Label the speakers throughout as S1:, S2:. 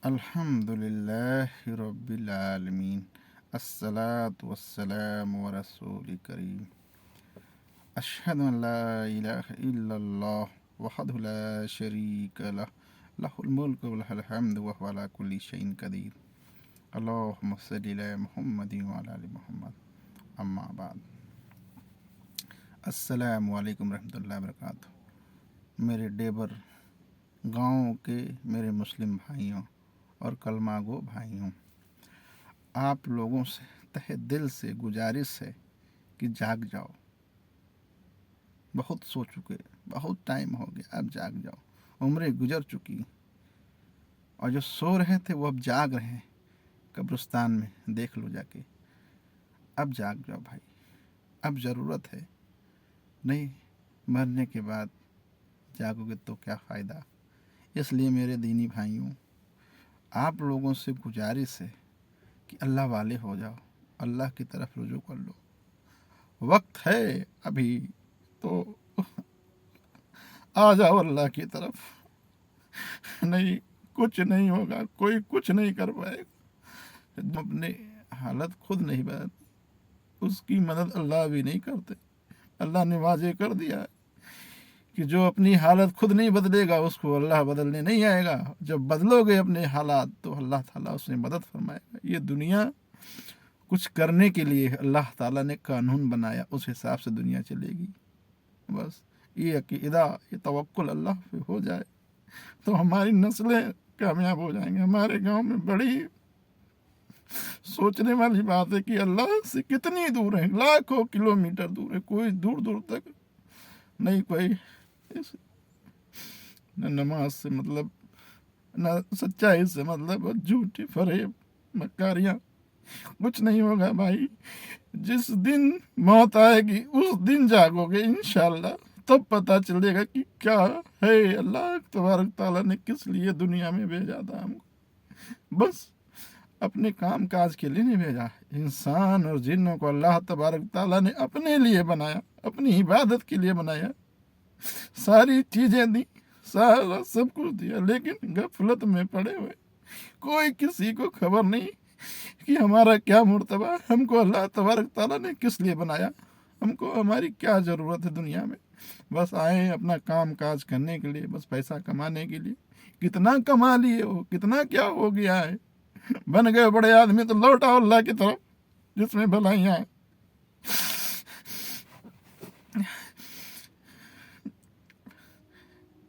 S1: الحمدللہ رب العالمین الصلاۃ والسلام ورسول کریم اشہد ان لا الہ الا اللہ وحدہ لا شریک لہ لہ الملک ولہ الحمد وہو علی کل شیء قدیر اللہم صلی علی محمد وعلی آل محمد اما بعد السلام علیکم رحمۃ اللہ وبرکاتہ۔ میرے ڈیبر گاؤں کے میرے مسلم بھائیوں اور کلمہ گو بھائیوں، آپ لوگوں سے تہ دل سے گزارش ہے کہ جاگ جاؤ۔ بہت سو چکے، بہت ٹائم ہو گیا، اب جاگ جاؤ۔ عمریں گزر چکی اور جو سو رہے تھے وہ اب جاگ رہے ہیں۔ قبرستان میں دیکھ لو جا کے، اب جاگ جاؤ بھائی، اب ضرورت ہے۔ نہیں مرنے کے بعد جاگو گے تو کیا فائدہ۔ اس لیے میرے دینی بھائیوں، آپ لوگوں سے گزارش ہے کہ اللہ والے ہو جاؤ، اللہ کی طرف رجوع کر لو۔ وقت ہے ابھی تو آ جاؤ اللہ کی طرف۔ نہیں کچھ نہیں ہوگا، کوئی کچھ نہیں کر پائے گا۔ جو اپنے حالت خود نہیں بدلتے اس کی مدد اللہ بھی نہیں کرتے۔ اللہ نے واضح کر دیا ہے کہ جو اپنی حالت خود نہیں بدلے گا اس کو اللہ بدلنے نہیں آئے گا۔ جب بدلو گے اپنے حالات تو اللہ تعالیٰ اس میں مدد فرمائے گا۔ یہ دنیا کچھ کرنے کے لیے اللہ تعالیٰ نے قانون بنایا، اس حساب سے دنیا چلے گی۔ بس یہ عقیدہ، یہ توکل اللہ پہ ہو جائے تو ہماری نسلیں کامیاب ہو جائیں گے۔ ہمارے گاؤں میں بڑی سوچنے والی بات ہے کہ اللہ سے کتنی دور ہے، لاکھوں کلومیٹر دور ہے، کوئی دور دور تک نہیں، کوئی نہ نماز سے مطلب، نہ سچائی سے مطلب، جھوٹی فریب مکاریاں، کچھ نہیں ہوگا بھائی۔ جس دن موت آئے گی اس دن جاگو گے انشاءاللہ، تب پتہ چلے گا کہ کیا ہے اللہ تبارک تعالیٰ نے کس لیے دنیا میں بھیجا تھا ہم کو۔ بس اپنے کام کاج کے لیے نہیں بھیجا۔ انسان اور جنوں کو اللہ تبارک تعالیٰ نے اپنے لیے بنایا، اپنی عبادت کے لیے بنایا۔ ساری چیزیں دی، سارا سب کچھ دیا، لیکن غفلت میں پڑے ہوئے، کوئی کسی کو خبر نہیں کہ ہمارا کیا مرتبہ ہے، ہم کو اللہ تبارک تعالیٰ نے کس لیے بنایا، ہم کو ہماری کیا ضرورت ہے دنیا میں۔ بس آئے اپنا کام کاج کرنے کے لیے، بس پیسہ کمانے کے لیے۔ کتنا کما لیے ہو، کتنا کیا ہو گیا ہے، بن گئے بڑے آدمی تو لوٹاؤ اللہ کی طرف جس میں بھلائیاں ہیں۔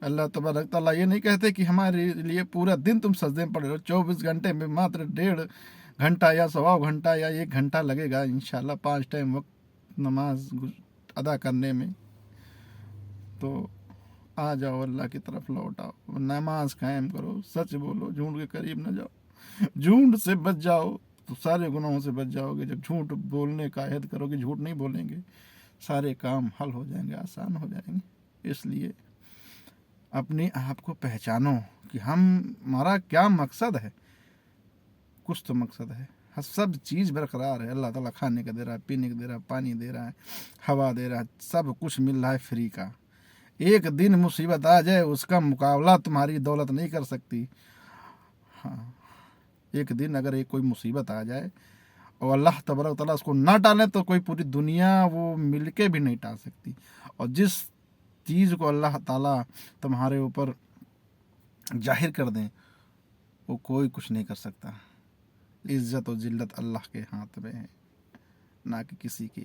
S1: اللہ تبارک تعالیٰ یہ نہیں کہتے کہ ہمارے لیے پورا دن تم سجدے میں پڑے رہو، 24 گھنٹے میں ماتر 1.5 گھنٹہ یا 1.25 گھنٹہ یا 1 گھنٹہ لگے گا انشاءاللہ 5 ٹائم وقت نماز ادا کرنے میں۔ تو آ جاؤ اللہ کی طرف لوٹ آؤ، نماز قائم کرو، سچ بولو، جھوٹ کے قریب نہ جاؤ۔ جھوٹ سے بچ جاؤ تو سارے گناہوں سے بچ جاؤ گے۔ جب جھوٹ بولنے کا عہد کرو گے، جھوٹ نہیں بولیں گے، سارے کام حل ہو جائیں گے، آسان ہو جائیں گے۔ اس لیے اپنے آپ کو پہچانو کہ ہمارا کیا مقصد ہے۔ کچھ تو مقصد ہے، سب چیز برقرار ہے۔ اللہ تعالیٰ کھانے کا دے رہا ہے، پینے کا دے رہا ہے، پانی دے رہا ہے، ہوا دے رہا ہے، سب کچھ مل رہا ہے فری کا۔ ایک دن مصیبت آ جائے اس کا مقابلہ تمہاری دولت نہیں کر سکتی۔ ہاں، ایک دن اگر ایک کوئی مصیبت آ جائے اور اللہ تبارک تعالیٰ اس کو نہ ٹالے تو کوئی پوری دنیا وہ مل کے بھی نہیں ٹال سکتی۔ اور جس چیز کو اللہ تعالیٰ تمہارے اوپر ظاہر کر دیں وہ کوئی کچھ نہیں کر سکتا۔ عزت و ذلت اللہ کے ہاتھ میں ہے، نہ کہ کسی کے۔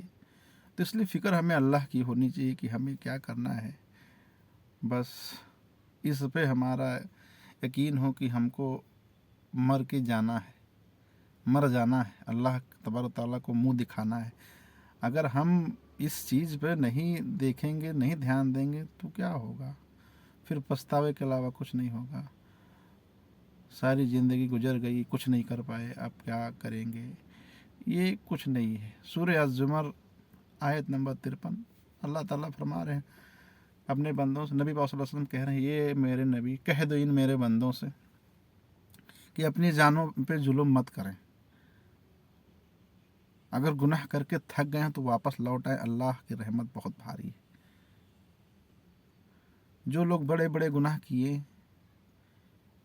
S1: تو اس لیے فکر ہمیں اللہ کی ہونی چاہیے کہ ہمیں کیا کرنا ہے۔ بس اس پہ ہمارا یقین ہو کہ ہم کو مر کے جانا ہے، مر جانا ہے، اللہ تبارک تعالیٰ کو منہ دکھانا ہے۔ اگر ہم اس چیز پہ نہیں دیکھیں گے، نہیں دھیان دیں گے تو کیا ہوگا؟ پھر پچھتاوے کے علاوہ کچھ نہیں ہوگا۔ ساری زندگی گزر گئی، کچھ نہیں کر پائے، اب کیا کریں گے؟ یہ کچھ نہیں ہے۔ سورہ الزمر آیت نمبر 53 اللہ تعالیٰ فرما رہے ہیں اپنے بندوں سے، نبی پاک صلی اللہ علیہ وسلم کہہ رہے ہیں، یہ میرے نبی کہہ دو ان میرے بندوں سے کہ اپنی جانوں پہ ظلم مت کریں۔ اگر گناہ کر کے تھک گئے ہیں تو واپس لوٹ آئیں، اللہ کی رحمت بہت بھاری ہے۔ جو لوگ بڑے بڑے گناہ کیے،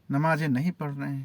S1: نمازیں نہیں پڑھ رہے ہیں،